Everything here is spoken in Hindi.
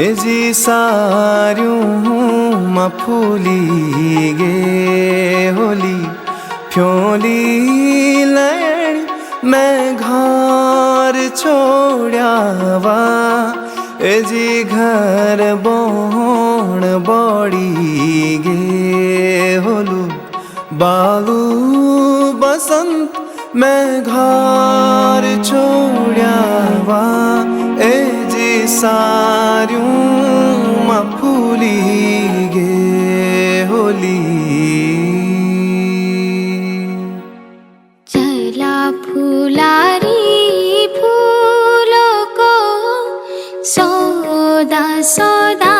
ए जी सारियों म फूली गे होली फ्योली लैनी मैं घर छोड़ावा। ए जी घर बोण बड़ी गे होलू बालू बसंत मैं घर छोड़ावा। ए जी सारियों म फूली गे होली। चला फुलारी फूलों को सौदा सौदा